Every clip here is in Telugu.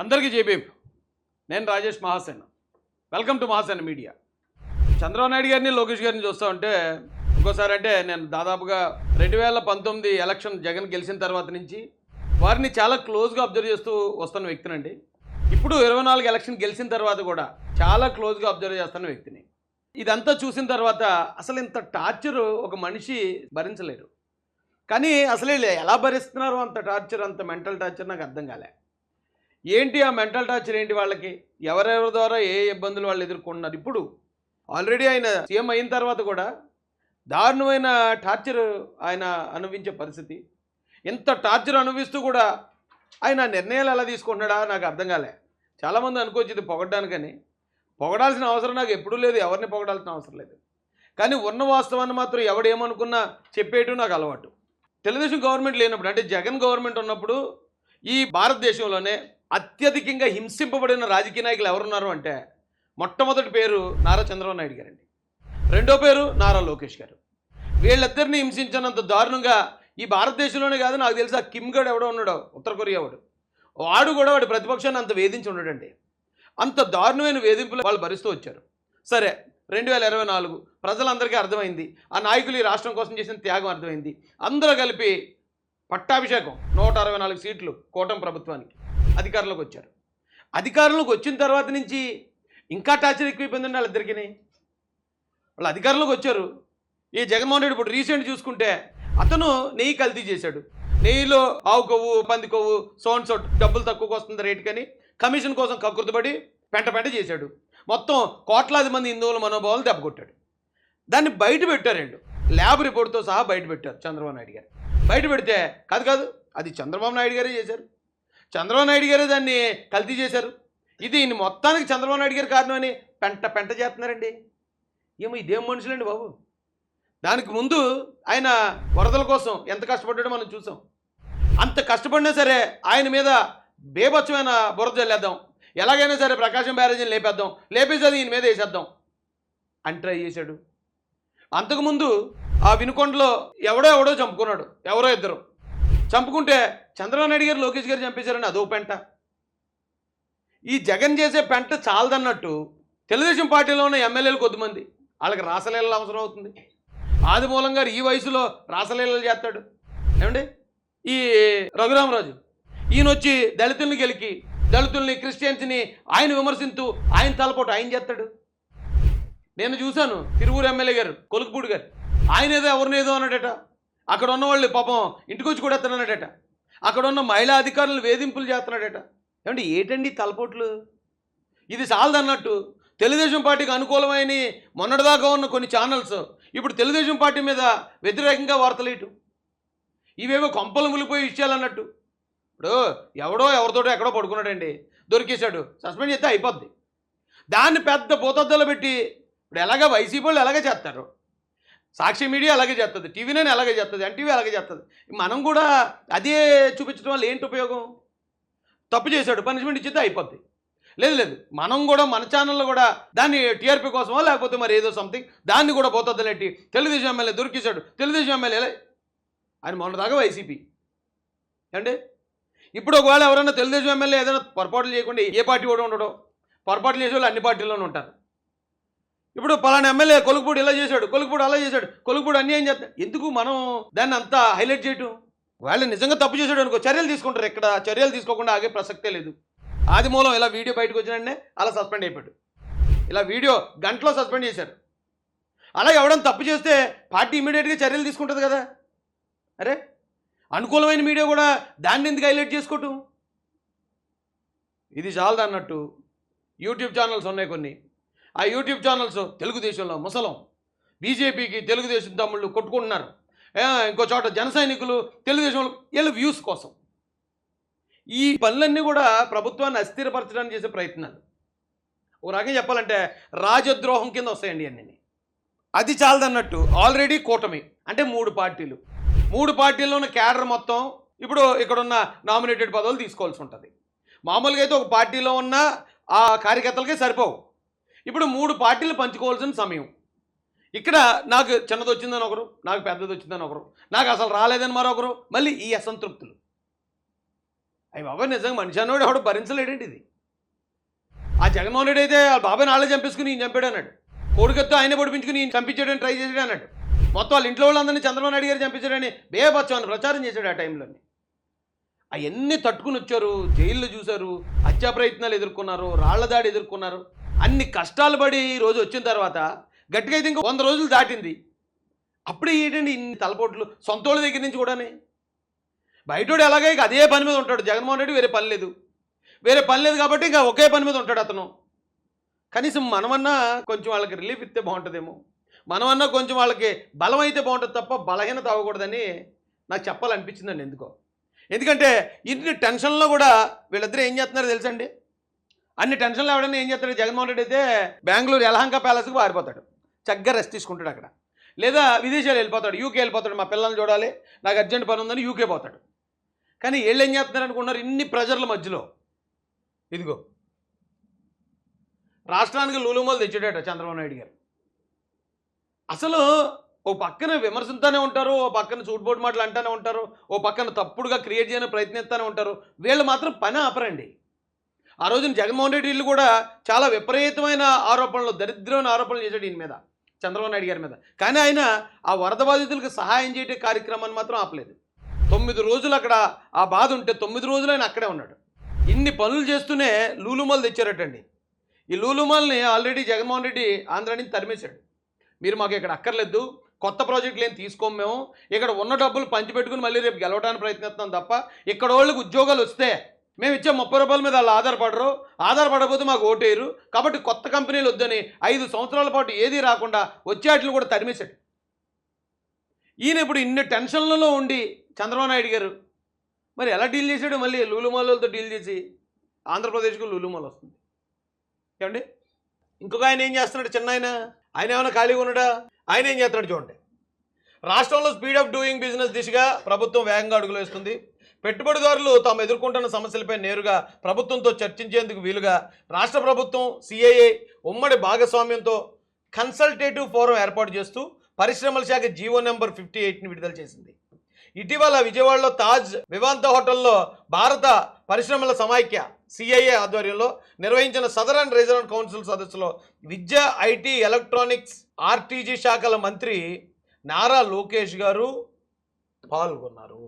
అందరికీ జేబీఎం. నేను Rajesh Mahasena. Welcome to Mahasena media. Chandrababu Naidu గారిని, లోకేష్ గారిని చూస్తూ ఉంటే ఇంకోసారి అంటే నేను దాదాపుగా 2019 ఎలక్షన్ జగన్ గెలిచిన తర్వాత నుంచి వారిని చాలా క్లోజ్గా అబ్జర్వ్ చేస్తూ వస్తున్న వ్యక్తినండి. ఇప్పుడు 24 ఎలక్షన్ గెలిచిన తర్వాత కూడా చాలా క్లోజ్గా అబ్జర్వ్ చేస్తున్న వ్యక్తిని. ఇదంతా చూసిన తర్వాత అసలు ఇంత టార్చర్ ఒక మనిషి భరించలేరు. కానీ అసలు ఎలా భరిస్తున్నారో అంత టార్చర్, అంత మెంటల్ టార్చర్ నాకు అర్థం కాలే. ఏంటి ఆ మెంటల్ టార్చర్ ఏంటి వాళ్ళకి? ఎవరెవరి ద్వారా ఏ ఇబ్బందులు వాళ్ళు ఎదుర్కొంటున్నారు? ఇప్పుడు ఆల్రెడీ ఆయన సీఎం అయిన తర్వాత కూడా దారుణమైన టార్చర్ ఆయన అనుభవించే పరిస్థితి. ఇంత టార్చర్ అనుభవిస్తూ కూడా ఆయన నిర్ణయాలు ఎలా తీసుకుంటున్నాడా నాకు అర్థం కాలే. చాలామంది అనుకోవచ్చు ఇది పొగడ్డానికని. పొగడాల్సిన అవసరం నాకు ఎప్పుడూ లేదు, ఎవరిని పొగడాల్సిన అవసరం లేదు. కానీ ఉన్న వాస్తవాన్ని మాత్రం ఎవడేమనుకున్నా చెప్పేయటం నాకు అలవాటు. తెలుగుదేశం గవర్నమెంట్ లేనప్పుడు, అంటే జగన్ గవర్నమెంట్ ఉన్నప్పుడు ఈ భారతదేశంలోనే అత్యధికంగా హింసింపబడిన రాజకీయ నాయకులు ఎవరున్నారు అంటే మొట్టమొదటి పేరు నారా చంద్రబాబు నాయుడు గారండి. రెండో పేరు నారా లోకేష్ గారు. వీళ్ళిద్దరిని హింసించినంత దారుణంగా ఈ భారతదేశంలోనే కాదు, నాకు తెలిసి ఆ కిమ్ గడ్ ఎవడో ఉన్నాడో, ఉత్తర కొరియా వాడు కూడా వాడి ప్రతిపక్షాన్ని అంత వేధించి ఉన్నాడండి. అంత దారుణమైన వేధింపులు వాళ్ళు భరిస్తూ వచ్చారు. సరే, 2024 ప్రజలందరికీ అర్థమైంది, ఆ నాయకులు ఈ రాష్ట్రం కోసం చేసిన త్యాగం అర్థమైంది. అందరూ కలిపి పట్టాభిషేకం 164 సీట్లు కూటమి ప్రభుత్వానికి అధికారంలోకి వచ్చారు. అధికారంలోకి వచ్చిన తర్వాత నుంచి ఇంకా టార్చర్ ఎక్కువైపోయిందండి వాళ్ళిద్దరికీ. వాళ్ళు అధికారంలోకి వచ్చారు. ఈ జగన్మోహన్ రెడ్డి ఇప్పుడు రీసెంట్ చూసుకుంటే అతను నెయ్యి కల్తీ చేశాడు. నెయ్యిలో ఆవు కొవ్వు, పంది కొవ్వు, సోన్సో డబ్బులు తక్కువకు వస్తుంది రేటు కానీ కమిషన్ కోసం కక్కుర్తిపడి పెంట చేశాడు. మొత్తం కోట్లాది మంది హిందువుల మనోభావాలు దెబ్బకొట్టాడు. దాన్ని బయట పెట్టారండి, ల్యాబ్ రిపోర్ట్తో సహా బయట పెట్టారు చంద్రబాబు నాయుడు గారు. బయట పెడితే కాదు అది చంద్రబాబు నాయుడు గారే చేశారు. చంద్రబాబు నాయుడు గారే దాన్ని కల్తీ చేశారు. ఇది మొత్తానికి చంద్రబాబు నాయుడు గారి కారణమని పెంట చేస్తున్నారండి. ఏమో ఇదేం మనుషులండి బాబు. దానికి ముందు ఆయన వరదల కోసం ఎంత కష్టపడ్డాడో మనం చూసాం. అంత కష్టపడినా సరే ఆయన మీద బేభత్సమైన బురద జల్లేద్దాం, ఎలాగైనా సరే ప్రకాశం బ్యారేజీని లేపేద్దాం, లేపేసేది ఈయన మీద వేసేద్దాం అని ట్రై చేశాడు. అంతకుముందు ఆ వినుకొండలో ఎవడో చంపుకున్నాడు, ఎవరో ఇద్దరు చంపుకుంటే చంద్రబాబు నాయుడు గారు, లోకేష్ గారు చంపేశారని అదో పెంట. ఈ జగన్ చేసే పెంట చాలదన్నట్టు తెలుగుదేశం పార్టీలో ఉన్న ఎమ్మెల్యేలు కొద్దిమంది, వాళ్ళకి రాసలీలలు అవసరం అవుతుంది. ఆదిమూలం గారు ఈ వయసులో రాసలీలలు చేస్తాడు ఏమండి. ఈ రఘురామరాజు ఈయన వచ్చి దళితుల్ని గెలికి, దళితుల్ని, క్రిస్టియన్స్ని ఆయన విమర్శిస్తూ ఆయన తలపోటు ఆయన చేస్తాడు. నేను చూశాను తిరువూరు ఎమ్మెల్యే గారు కొలుకుపూడి గారు, ఆయన ఏదో ఎవరినేదో అన్నాడట. అక్కడ ఉన్న వాళ్ళు పాపం ఇంటికి వచ్చి కూడా ఎత్తన్నాడట. అక్కడ ఉన్న మహిళా అధికారులు వేధింపులు చేస్తున్నాడట. ఏమంటే ఏంటండి తలపోట్లు? ఇది చాలదన్నట్టు తెలుగుదేశం పార్టీకి అనుకూలమైన మొన్నటిదాకా ఉన్న కొన్ని ఛానల్స్ ఇప్పుడు తెలుగుదేశం పార్టీ మీద వ్యతిరేకంగా వార్తలేయటం, ఇవేవో కొంపలు ములిపోయి విషయాలన్నట్టు. ఇప్పుడు ఎవడో ఎవరితోటో ఎక్కడో పడుకున్నాడండి, దొరికేశాడు, సస్పెండ్ చేస్తే అయిపోద్ది. దాన్ని పెద్ద భూతద్దలో పెట్టి ఇప్పుడు ఎలాగ వైసీపీ వాళ్ళు ఎలాగే చేస్తారు, సాక్షి మీడియా అలాగే చేస్తుంది, టీవీ నైన్ అలాగే చేస్తుంది, ఎన్టీవీ అలాగే చేస్తుంది. మనం కూడా అదే చూపించడం వల్ల ఏంటి ఉపయోగం? తప్పు చేశాడు, పనిష్మెంట్ ఇచ్చితే అయిపోద్ది. లేదు మనం కూడా మన ఛానల్లో కూడా దాన్ని టీఆర్పీ కోసమో లేకపోతే మరి ఏదో సంథింగ్ దాన్ని కూడా పోతద్దలేంటి, తెలుగుదేశం ఎమ్మెల్యే దొరికేశాడు, తెలుగుదేశం ఎమ్మెల్యే అని మొన్నదాకా వైసీపీ అండి. ఇప్పుడు ఒకవేళ ఎవరైనా తెలుగుదేశం ఎమ్మెల్యే ఏదైనా పొరపాట్లు చేయకుండా ఏ పార్టీ కూడా ఉండడం, పొరపాట్లు చేసే వాళ్ళు అన్ని పార్టీల్లోనూ ఉంటారు. ఇప్పుడు పలానా ఎమ్మెల్యే కొలుకుపూడి ఇలా చేశాడు, కొలుకుపూడి అలా చేశాడు, కొలుకుపూడి అన్యాయం చేస్తాడు, ఎందుకు మనం దాన్ని అంతా హైలైట్ చేయటం? వాళ్ళు నిజంగా తప్పు చేశాడు అనుకో చర్యలు తీసుకుంటారు. ఇక్కడ చర్యలు తీసుకోకుండా ఆగే ప్రసక్తే లేదు. ఆదిమూలం ఇలా వీడియో బయటకు వచ్చినంటే అలా సస్పెండ్ అయిపోయాడు. ఇలా వీడియో గంటలో సస్పెండ్ చేశారు. అలా ఎవడన్నా తప్పు చేస్తే పార్టీ ఇమీడియట్గా చర్యలు తీసుకుంటుంది కదా. అరే అనుకూలమైన మీడియా కూడా దాన్ని ఎందుకు హైలైట్ చేసుకోవటం? ఇది చాలదు అన్నట్టు యూట్యూబ్ ఛానల్స్ ఉన్నాయి కొన్ని. ఆ యూట్యూబ్ ఛానల్స్ తెలుగుదేశంలో ముసలం, బీజేపీకి తెలుగుదేశం తమ్ముళ్ళు కొట్టుకుంటున్నారు, ఇంకో చోట జన సైనికులు తెలుగుదేశంలో వీళ్ళ వ్యూస్ కోసం. ఈ పనులన్నీ కూడా ప్రభుత్వాన్ని అస్థిరపరచడానికి చేసే ప్రయత్నాలు. ఒక రకంగా చెప్పాలంటే రాజద్రోహం కింద వస్తాయండి అన్నీ. అది చాలదన్నట్టు ఆల్రెడీ కూటమి అంటే 3 పార్టీలు, 3 పార్టీల్లో ఉన్న క్యాడర్ మొత్తం ఇప్పుడు ఇక్కడున్న నామినేటెడ్ పదవులు తీసుకోవాల్సి ఉంటుంది. మామూలుగా అయితే ఒక పార్టీలో ఉన్న ఆ కార్యకర్తలకే సరిపోవు. ఇప్పుడు 3 పార్టీలు పంచుకోవాల్సిన సమయం. ఇక్కడ నాకు చిన్నది వచ్చిందని ఒకరు, నాకు పెద్దది వచ్చిందని ఒకరు, నాకు అసలు రాలేదని మరొకరు, మళ్ళీ ఈ అసంతృప్తులు. అయ్యి బాబాయ్ నిజంగా మనిషి అన్నవాడు ఎవడు భరించలేడేంటి ఇది. ఆ జగన్మోహన్ రెడ్డి అయితే వాళ్ళ బాబాయ్ నాళ్ళే చంపేసుకుని ఈయన చంపాడు అన్నాడు. కోడికత్తో ఆయనే పొడిపించుకుని ఈయన చంపించాడని ట్రై చేసాడు అన్నాడు. మొత్తం వాళ్ళ ఇంట్లో వాళ్ళందరినీ చంద్రబాబు నాయుడు గారు చంపించాడని బేబచ్చమని ప్రచారం చేశాడు ఆ టైంలోని. అవన్నీ తట్టుకుని వచ్చారు, జైల్లో చూశారు, హత్యా ప్రయత్నాలు ఎదుర్కొన్నారు, రాళ్ల దాడి ఎదుర్కొన్నారు. అన్ని కష్టాలు పడి ఈ రోజు వచ్చిన తర్వాత గట్టిగా అయితే ఇంకా 100 రోజులు దాటింది. అప్పుడే ఏంటండి ఇన్ని తలపోట్లు సొంతోళ్ళ దగ్గర నుంచి కూడానే. బయటోడు ఎలాగే ఇక అదే పని మీద ఉంటాడు. జగన్మోహన్ రెడ్డి వేరే పని లేదు కాబట్టి ఇంకా ఒకే పని మీద ఉంటాడు అతను. కనీసం మనమన్నా కొంచెం వాళ్ళకి రిలీఫ్ ఇస్తే బాగుంటుందేమో, మనమన్నా కొంచెం వాళ్ళకి బలం అయితే బాగుంటుంది తప్ప బలహీనత అవ్వకూడదని నాకు చెప్పాలనిపించిందండి. ఎందుకంటే ఇన్ని టెన్షన్లో కూడా వీళ్ళిద్దరూ ఏం చేస్తున్నారో తెలుసండి. అన్ని టెన్షన్లు ఎవడన్నా ఏం చేస్తాడు, జగన్మోహన్ రెడ్డి అయితే బెంగళూరు యలహంక ప్యాలెస్కి పారిపోతాడు, చక్కగా రెస్ట్ తీసుకుంటాడు అక్కడ. లేదా విదేశాలు వెళ్ళిపోతాడు, యూకే వెళ్ళిపోతాడు. మా పిల్లల్ని చూడాలి, నాకు అర్జెంట్ పని ఉందని యూకే పోతాడు. కానీ వీళ్ళు ఏం చేస్తున్నారు అనుకున్నారు, ఇన్ని ప్రెజర్ల మధ్యలో ఇదిగో రాష్ట్రానికి లూలుమోలు తెచ్చాడట చంద్రబాబు నాయుడు గారు. అసలు ఓ పక్కన విమర్శిస్తూనే ఉంటారు, ఓ పక్కన సూట్బోటు మాటలు అంటూనే ఉంటారు, ఓ పక్కన తప్పుడుగా క్రియేట్ చేయడానికి ప్రయత్నిస్తూనే ఉంటారు. వీళ్ళు మాత్రం పని ఆపరండి. ఆ రోజున జగన్మోహన్ రెడ్డి వీళ్ళు కూడా చాలా విపరీతమైన ఆరోపణలు, దరిద్రమైన ఆరోపణలు చేశాడు ఈయన మీద, చంద్రబాబు నాయుడు గారి మీద. కానీ ఆయన ఆ వరద బాధితులకు సహాయం చేయటే కార్యక్రమాన్ని మాత్రం ఆపలేదు. 9 రోజులు అక్కడ ఆ బాధ ఉంటే 9 రోజులు ఆయన అక్కడే ఉన్నాడు. ఇన్ని పనులు చేస్తూనే లూలుమాల్ తెచ్చారటండి. ఈ లూలుమాల్ని ఆల్రెడీ జగన్మోహన్ రెడ్డి ఆంధ్ర నుంచి తరిమేశాడు. మీరు మాకు ఇక్కడ అక్కర్లేదు, కొత్త ప్రాజెక్టులు ఏం తీసుకోము, మేము ఇక్కడ ఉన్న డబ్బులు పంచిపెట్టుకుని మళ్ళీ రేపు గెలవడానికి ప్రయత్నిస్తున్నాం తప్ప ఇక్కడ వాళ్ళకి ఉద్యోగాలు వస్తే మేము ఇచ్చే 30 రూపాయల మీద వాళ్ళు ఆధారపడకపోతే మాకు ఓటేయరు, కాబట్టి కొత్త కంపెనీలు వద్దని 5 సంవత్సరాల పాటు ఏదీ రాకుండా వచ్చేట్లు కూడా తరిమేశాడు. ఈయన ఇప్పుడు ఇన్ని టెన్షన్లలో ఉండి చంద్రబాబు నాయుడు గారు మరి ఎలా డీల్ చేశాడు, మళ్ళీ లూలుమాలతో డీల్ చేసి ఆంధ్రప్రదేశ్కు లూలుమాల్ వస్తుంది ఏమండి. ఇంకొక ఆయన ఏం చేస్తున్నాడు, చిన్న ఆయన ఏమైనా ఖాళీగా ఉన్నాడా, ఆయన ఏం చేస్తున్నాడు చూడండి. రాష్ట్రంలో స్పీడ్ ఆఫ్ డూయింగ్ బిజినెస్ దిశగా ప్రభుత్వం వేగంగా అడుగులు వేస్తుంది. పెట్టుబడిదారులు తాము ఎదుర్కొంటున్న సమస్యలపై నేరుగా ప్రభుత్వంతో చర్చించేందుకు వీలుగా రాష్ట్ర ప్రభుత్వం సిఐఏ ఉమ్మడి భాగస్వామ్యంతో కన్సల్టేటివ్ ఫోరం ఏర్పాటు చేస్తూ పరిశ్రమల శాఖ జీవో నెంబర్ 58ని విడుదల చేసింది. ఇటీవల విజయవాడలో తాజ్ వివాంత హోటల్లో భారత పరిశ్రమల సమాఖ్య సిఐఏ ఆధ్వర్యంలో నిర్వహించిన సదరన్ రీజనల్ కౌన్సిల్ సదస్సులో విద్య, ఐటీ, ఎలక్ట్రానిక్స్, ఆర్టీజీ శాఖల మంత్రి నారా లోకేష్ గారు పాల్గొన్నారు.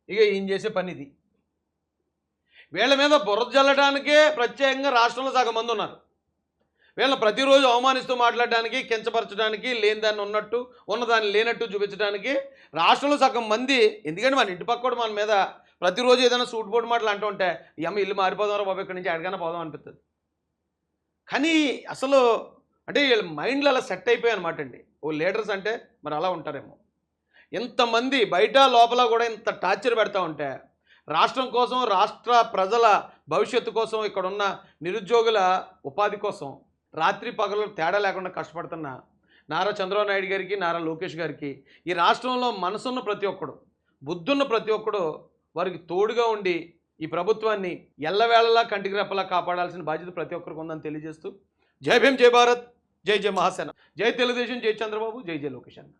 ఇక ఈయన చేసే పని ఇది. వీళ్ళ మీద బురద జల్లడానికే ప్రత్యేకంగా రాష్ట్రంలో సగం మంది ఉన్నారు. వీళ్ళని ప్రతిరోజు అవమానిస్తూ మాట్లాడడానికి, కించపరచడానికి, లేని దాన్ని ఉన్నట్టు ఉన్నదాన్ని లేనట్టు చూపించడానికి రాష్ట్రంలో సగం మంది. ఎందుకంటే మన ఇంటి పక్క కూడా మన మీద ప్రతిరోజు ఏదైనా సూట్బోటు మాటలు అంటూ ఉంటే ఈ అమ్మ ఇల్లు మారిపోదాం బాబు, ఇక్కడి నుంచి ఎక్కడికైనా పోదాం అనిపిస్తుంది. కానీ అసలు అంటే వీళ్ళ మైండ్లు అలా సెట్ అయిపోయాయి అనమాట అండి. ఓ లీడర్స్ అంటే మరి అలా ఉంటారేమో. ఇంతమంది బయట లోపల కూడా ఇంత టార్చర్ పెడతా ఉంటే రాష్ట్రం కోసం, రాష్ట్ర ప్రజల భవిష్యత్తు కోసం, ఇక్కడున్న నిరుద్యోగుల ఉపాధి కోసం రాత్రి పగలు తేడా లేకుండా కష్టపడుతున్న నారా చంద్రబాబు నాయుడు గారికి, నారా లోకేష్ గారికి, ఈ రాష్ట్రంలో మనసున్న ప్రతి ఒక్కడు, బుద్ధున్న ప్రతి ఒక్కడు వారికి తోడుగా ఉండి ఈ ప్రభుత్వాన్ని ఎల్లవేళలా కంటికి రెప్పలా కాపాడాల్సిన బాధ్యత ప్రతి ఒక్కరికి ఉందని తెలియజేస్తూ జై భీమ్, జై భారత్, జై జై మహాసేన, జై తెలుగుదేశం, జై చంద్రబాబు, జై జై లోకేష్ అన్న.